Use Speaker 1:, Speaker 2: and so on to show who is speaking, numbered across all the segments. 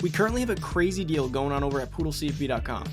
Speaker 1: We currently have a crazy deal going on over at poodlecfb.com.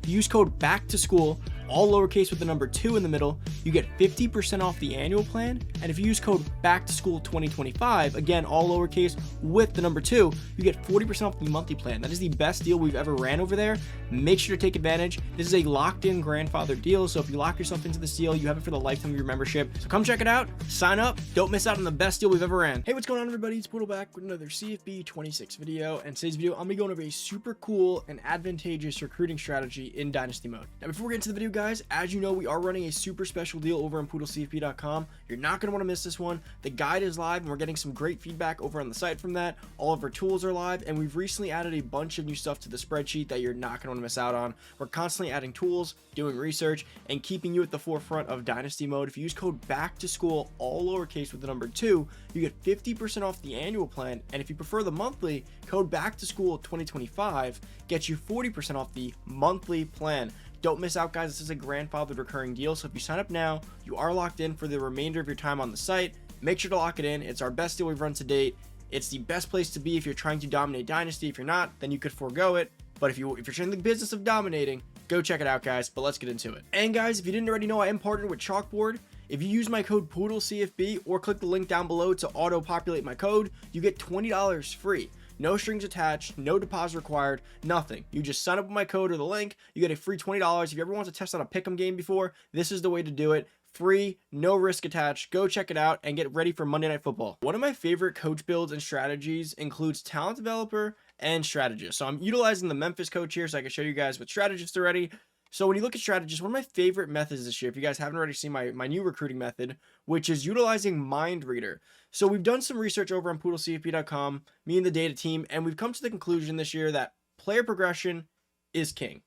Speaker 1: If you use code BACKTOSCHOOL, all lowercase with the number 2 in the middle, you get 50% off the annual plan. And if you use code BACKTOSCHOOL2025, again, all lowercase with the number 2, you get 40% off the monthly plan. That is the best deal we've ever ran over there. Make sure to take advantage. This is a locked-in grandfather deal, so if you lock yourself into this deal, you have it for the lifetime of your membership. So come check it out, sign up, don't miss out on the best deal we've ever ran. Hey, what's going on, everybody? It's Poodle back with another CFB 26 video, and today's video, I'm gonna be going over a super cool and advantageous recruiting strategy in Dynasty mode. Now, before we get into the video, guys, as you know, we are running a super special deal over on poodlecfb.com. You're not going to want to miss this one. The guide is live and we're getting some great feedback over on the site from that. All of our tools are live, and we've recently added a bunch of new stuff to the spreadsheet that you're not going to want to miss out on. We're constantly adding tools, doing research, and keeping you at the forefront of Dynasty mode. If you use code BACKTOSCHOOL, all lowercase with the number 2, you get 50% off the annual plan, and if you prefer the monthly, code BACKTOSCHOOL2025 gets you 40% off the monthly plan. Don't miss out, guys. This is a grandfathered recurring deal, so if you sign up now, you are locked in for the remainder of your time on the site. Make sure to lock it in. It's our best deal we've run to date. It's the best place to be if you're trying to dominate Dynasty. If you're not, then you could forego it. But if you're in the business of dominating, go check it out, guys. But let's get into it. And guys, if you didn't already know, I am partnered with Chalkboard. If you use my code Poodle CFB or click the link down below to auto-populate my code, you get $20 free. No strings attached, no deposit required, nothing. You just sign up with my code or the link, you get a free $20. If you ever want to test out a pick'em game before, this is the way to do it. Free, no risk attached. Go check it out and get ready for Monday Night Football. One of my favorite coach builds and strategies includes talent developer and strategist. So I'm utilizing the Memphis coach here so I can show you guys what strategists are ready. So when you look at strategists, one of my favorite methods this year, if you guys haven't already seen my new recruiting method, which is utilizing Mind Reader. So we've done some research over on poodlecfb.com, me and the data team, and we've come to the conclusion this year that player progression is king.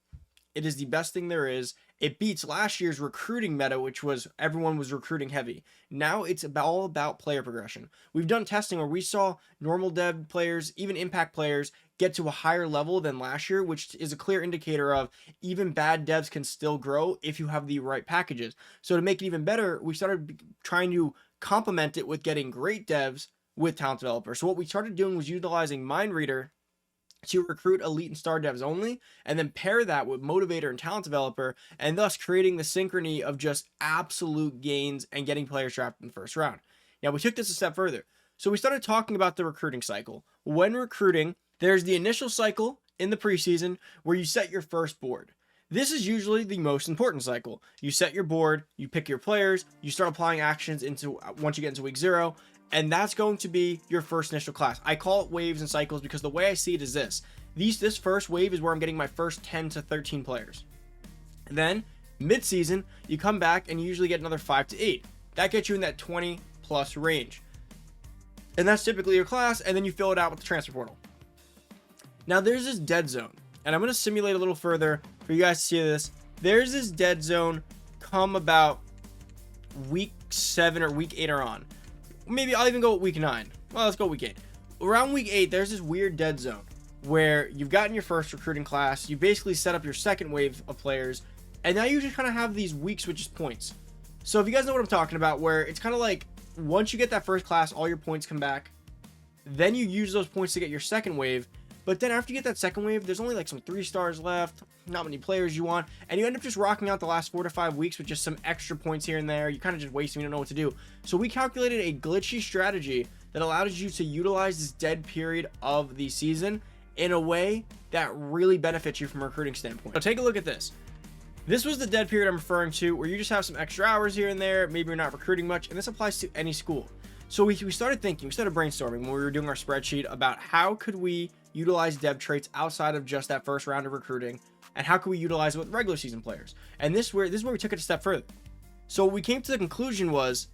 Speaker 1: It is the best thing there is. It beats last year's recruiting meta, which was everyone was recruiting heavy. Now it's all about player progression. We've done testing where we saw normal dev players, even impact players, get to a higher level than last year, which is a clear indicator of even bad devs can still grow if you have the right packages. So to make it even better, we started trying to complement it with getting great devs with talent developers. So what we started doing was utilizing Mind Reader to recruit elite and star devs only, and then pair that with motivator and talent developer, and thus creating the synchrony of just absolute gains and getting players drafted in the first round. Now we took this a step further. So we started talking about the recruiting cycle. When recruiting, there's the initial cycle in the preseason where you set your first board. This is usually the most important cycle. You set your board, you pick your players, you start applying actions into once you get into week 0, and that's going to be your first initial class. I call it waves and cycles because the way I see it is this. This first wave is where I'm getting my first 10 to 13 players. Then, mid-season, you come back and you usually get another 5 to 8. That gets you in that 20 plus range. And that's typically your class, and then you fill it out with the transfer portal. Now there's this dead zone, and I'm going to simulate a little further for you guys to see this. There's this dead zone come about week 7 or week 8 or on. Maybe I'll even go with week 9. Well, let's go week 8. Around week 8, there's this weird dead zone where you've gotten your first recruiting class, you basically set up your second wave of players, and now you just kind of have these weeks with just points. So if you guys know what I'm talking about, where it's kind of like once you get that first class, all your points come back, then you use those points to get your second wave. But then after you get that second wave, there's only like some 3 stars left, not many players you want, and you end up just rocking out the last 4 to 5 weeks with just some extra points here and there. You kind of just wasting, you don't know what to do. So we calculated a glitchy strategy that allows you to utilize this dead period of the season in a way that really benefits you from a recruiting standpoint. So take a look at this. This was the dead period I'm referring to, where you just have some extra hours here and there, maybe you're not recruiting much, and this applies to any school. So we started thinking, we started brainstorming when we were doing our spreadsheet about how could we utilize dev traits outside of just that first round of recruiting, and how could we utilize it with regular season players. And this is where we took it a step further. So what we came to the conclusion was,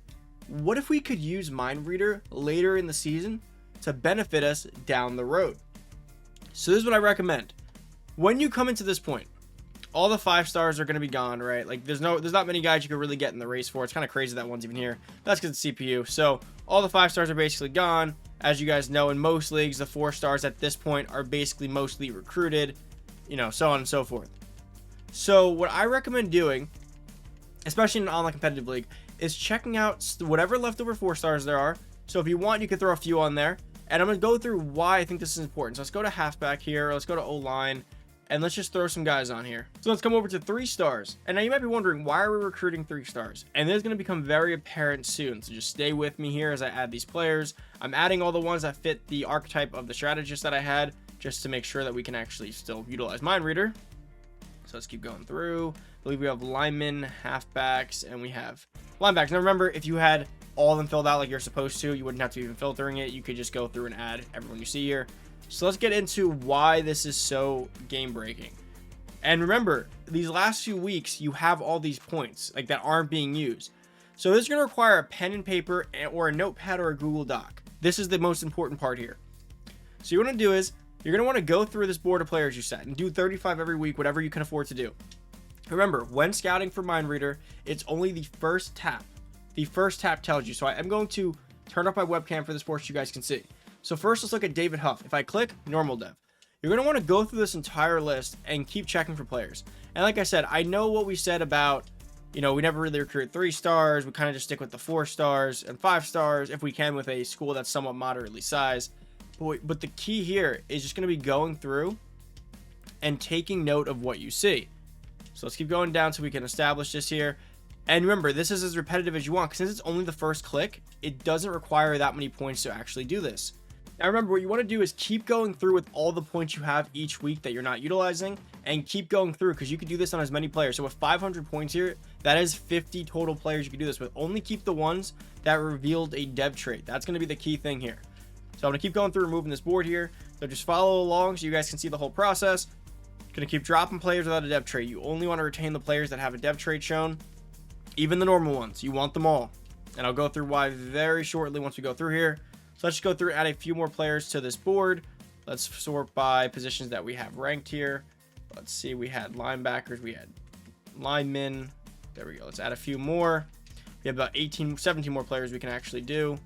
Speaker 1: what if we could use Mind Reader later in the season to benefit us down the road? So this is what I recommend. When you come into this point, all the 5 stars are going to be gone, right? Like there's not many guys you could really get in the race for. It's kind of crazy that one's even here. That's because it's CPU. So all the 5 stars are basically gone. As you guys know, in most leagues, the 4 stars at this point are basically mostly recruited, you know, so on and so forth. So what I recommend doing, especially in an online competitive league, is checking out whatever leftover 4 stars there are. So if you want, you can throw a few on there. And I'm going to go through why I think this is important. So let's go to halfback here. Let's go to O-line. And let's just throw some guys on here. So let's come over to 3 stars. And now you might be wondering, why are we recruiting 3 stars? And this is going to become very apparent soon. So just stay with me here as I add these players. I'm adding all the ones that fit the archetype of the strategist that I had, just to make sure that we can actually still utilize Mind Reader. So let's keep going through. I believe we have linemen, halfbacks, and we have linebackers. Now remember, if you had all of them filled out like you're supposed to, you wouldn't have to even filtering it. You could just go through and add everyone you see here. So let's get into why this is so game breaking. And remember, these last few weeks, you have all these points like that aren't being used. So this is going to require a pen and paper or a notepad or a Google Doc. This is the most important part here. So you want to do is you're going to want to go through this board of players you set and do 35 every week, whatever you can afford to do. Remember, when scouting for Mind Reader, it's only the first tap. The first tap tells you. So I am going to turn up my webcam for this portion so you guys can see. So first, let's look at David Huff. If I click normal dev, you're going to want to go through this entire list and keep checking for players. And like I said, I know what we said about, we never really recruit 3 stars. We kind of just stick with the 4 stars and 5 stars if we can with a school that's somewhat moderately sized. But the key here is just going to be going through and taking note of what you see. So let's keep going down so we can establish this here. And remember, this is as repetitive as you want, because since it's only the first click, it doesn't require that many points to actually do this. Now remember, what you want to do is keep going through with all the points you have each week that you're not utilizing, and keep going through, because you can do this on as many players. So with 500 points here, that is 50 total players you can do this with. Only keep the ones that revealed a dev trait. That's going to be the key thing here. So I'm going to keep going through removing this board here. So just follow along so you guys can see the whole process. Going to keep dropping players without a dev trait. You only want to retain the players that have a dev trait shown. Even the normal ones. You want them all. And I'll go through why very shortly once we go through here. So let's just go through and add a few more players to this board. Let's sort by positions that we have ranked here. Let's see, we had linebackers, we had linemen. There we go. Let's add a few more. We have about 17 more players we can actually do.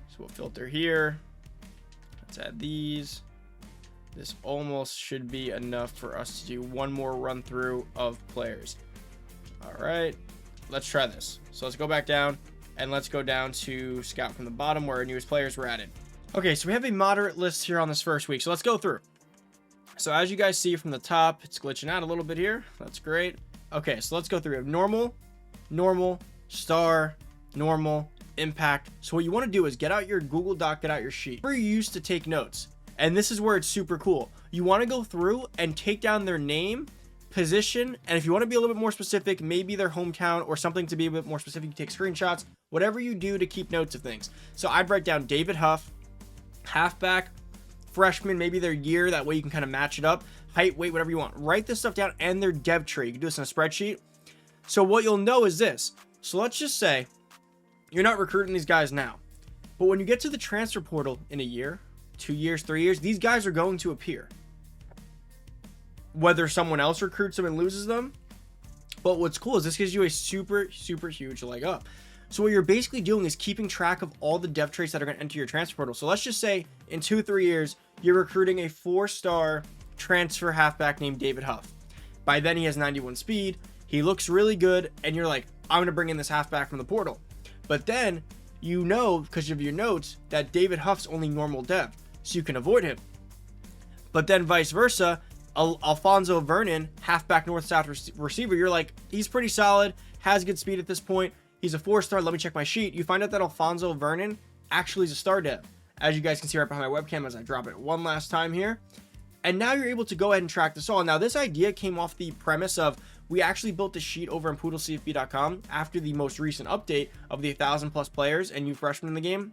Speaker 1: So we'll filter here. Let's add these. This almost should be enough for us to do one more run through of players. All right, let's try this. So let's go back down. And let's go down to scout from the bottom where our newest players were added. Okay, so we have a moderate list here on this first week. So let's go through. So as you guys see from the top, it's glitching out a little bit here. That's great. Okay, so let's go through. We have normal, normal, star, normal, impact. So what you want to do is get out your Google Doc, get out your sheet. Where you used to take notes. And this is where it's super cool. You want to go through and take down their name, position, and if you want to be a little bit more specific, maybe their hometown or something to be a bit more specific, you take screenshots, whatever you do to keep notes of things. So I'd write down David Huff, halfback, freshman, maybe their year, that way you can kind of match it up, height, weight, whatever you want. Write this stuff down and their dev trait. You can do this in a spreadsheet. So what you'll know is this. So let's just say you're not recruiting these guys now, but when you get to the transfer portal in a year, 2 years, 3 years, these guys are going to appear. Whether someone else recruits them and loses them. But what's cool is this gives you a super huge leg up. So what you're basically doing is keeping track of all the dev traits that are going to enter your transfer portal. So let's just say in 2-3 years, you're recruiting a 4-star transfer halfback named David Huff. By then he has 91 speed. He looks really good. And you're like, I'm going to bring in this halfback from the portal. But then you know, because of your notes, that David Huff's only normal dev. So you can avoid him. But then vice versa, Alfonso Vernon, halfback north-south receiver, you're like, he's pretty solid, has good speed at this point. He's a 4-star. Let me check my sheet. You find out that Alfonso Vernon actually is a star dev. As you guys can see right behind my webcam as I drop it one last time here. And now you're able to go ahead and track this all. Now, this idea came off the premise of we actually built the sheet over on PoodleCFB.com after the most recent update of the 1,000+ players and new freshmen in the game.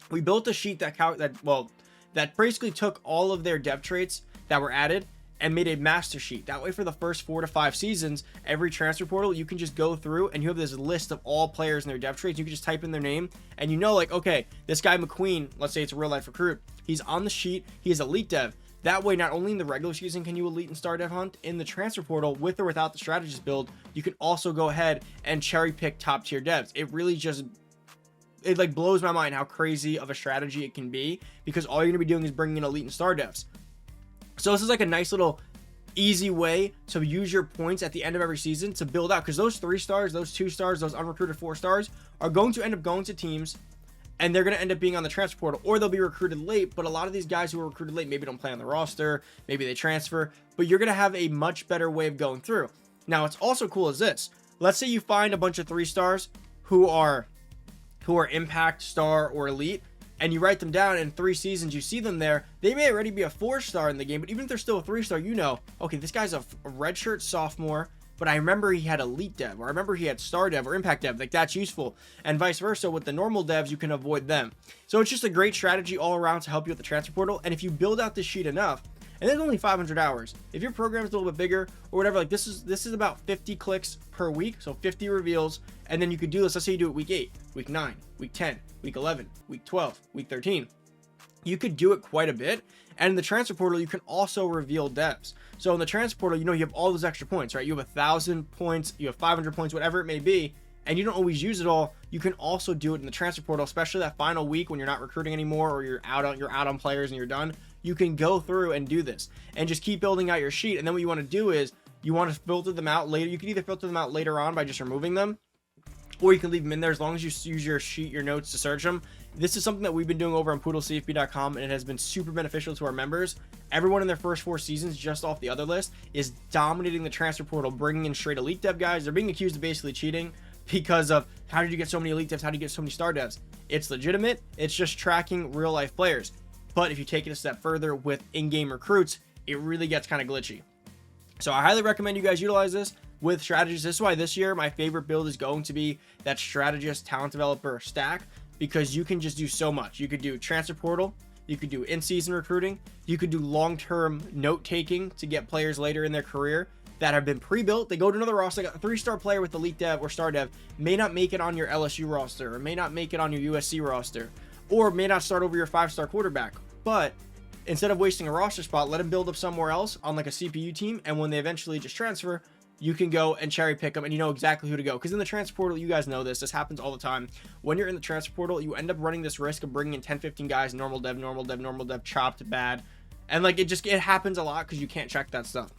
Speaker 1: We built a sheet that basically took all of their dev traits that were added and made a master sheet. That way for the first 4 to 5 seasons, every transfer portal, you can just go through and you have this list of all players and their dev traits. You can just type in their name and you know, like, okay, this guy McQueen, let's say it's a real life recruit, he's on the sheet, he is elite dev. That way, not only in the regular season can you elite and star dev hunt, in the transfer portal, with or without the strategist build, you can also go ahead and cherry pick top tier devs. It really just, it like blows my mind how crazy of a strategy it can be, because all you're gonna be doing is bringing in elite and star devs. So this is like a nice little easy way to use your points at the end of every season to build out, because those 3 stars, those 2 stars, those unrecruited 4 stars are going to end up going to teams and they're going to end up being on the transfer portal, or they'll be recruited late. But a lot of these guys who are recruited late maybe don't play on the roster, maybe they transfer, but you're going to have a much better way of going through. Now, what's also cool is this. Let's say you find a bunch of 3-stars who are impact, star, or elite, and you write them down in 3 seasons, you see them there. They may already be a 4-star in the game, but even if they're still a 3-star, you know, okay, this guy's a redshirt sophomore, but I remember he had elite dev, or I remember he had star dev or impact dev. Like, that's useful. And vice versa, with the normal devs, you can avoid them. So it's just a great strategy all around to help you with the transfer portal. And if you build out this sheet enough, and there's only 500 hours, if your program is a little bit bigger or whatever, like this is about 50 clicks per week, so 50 reveals. And then you could do this. Let's say you do it week 8, week 9, week 10, week 11, week 12, week 13. You could do it quite a bit. And in the transfer portal, you can also reveal devs. So in the transfer portal, you know, you have all those extra points, right? You have 1,000 points, you have 500 points, whatever it may be, and you don't always use it all. You can also do it in the transfer portal, especially that final week when you're not recruiting anymore, or you're out on players and you're done. You can go through and do this and just keep building out your sheet. And then what you want to do is you want to filter them out later. You can either filter them out later on by just removing them, or you can leave them in there as long as you use your sheet, your notes to search them. This is something that we've been doing over on PoodleCFB.com, and it has been super beneficial to our members. Everyone in their first 4 seasons, just off the other list, is dominating the transfer portal, bringing in straight elite dev guys. They're being accused of basically cheating because of how did you get so many elite devs? How do you get so many star devs? It's legitimate. It's just tracking real life players. But if you take it a step further with in-game recruits, it really gets kind of glitchy. So I highly recommend you guys utilize this with strategies. This is why this year my favorite build is going to be that strategist talent developer stack, because you can just do so much. You could do transfer portal, you could do in-season recruiting, you could do long-term note-taking to get players later in their career that have been pre-built. They go to another roster, like a 3-star player with elite dev or star dev may not make it on your LSU roster, or may not make it on your USC roster, or may not start over your 5-star quarterback. But instead of wasting a roster spot, let them build up somewhere else on like a CPU team, and when they eventually just transfer, you can go and cherry pick them, and you know exactly who to go. Because in the transfer portal, you guys know this happens all the time. When you're in the transfer portal, you end up running this risk of bringing in 10-15 guys, normal dev, chopped, bad, and like it happens a lot because you can't check that stuff.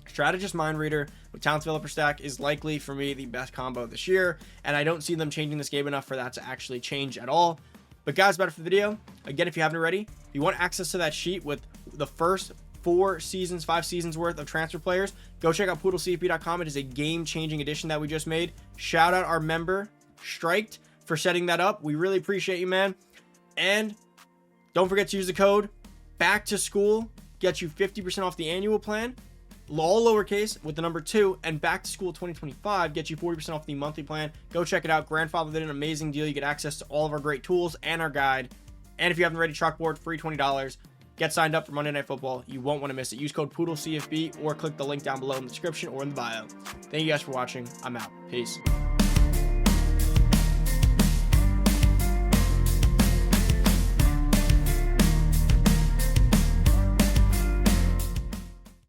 Speaker 1: Strategist mind reader with talent developer stack is likely for me the best combo this year, and I don't see them changing this game enough for that to actually change at all. But guys, about it for the video. Again, if you haven't already, if you want access to that sheet with the first 5 seasons worth of transfer players, go check out PoodleCFB.com. It is a game-changing edition that we just made. Shout out our member Striked for setting that up. We really appreciate you, man. And don't forget to use the code back to school, get you 50% off the annual plan, all lowercase with the number 2, and back to school 2025 get you 40% off the monthly plan. Go check it out. Grandfather did an amazing deal. You get access to all of our great tools and our guide. And if you haven't already, chalkboard free $20. Get signed up for Monday Night Football. You won't want to miss it. Use code PoodleCFB or click the link down below in the description or in the bio. Thank you guys for watching. I'm out. Peace.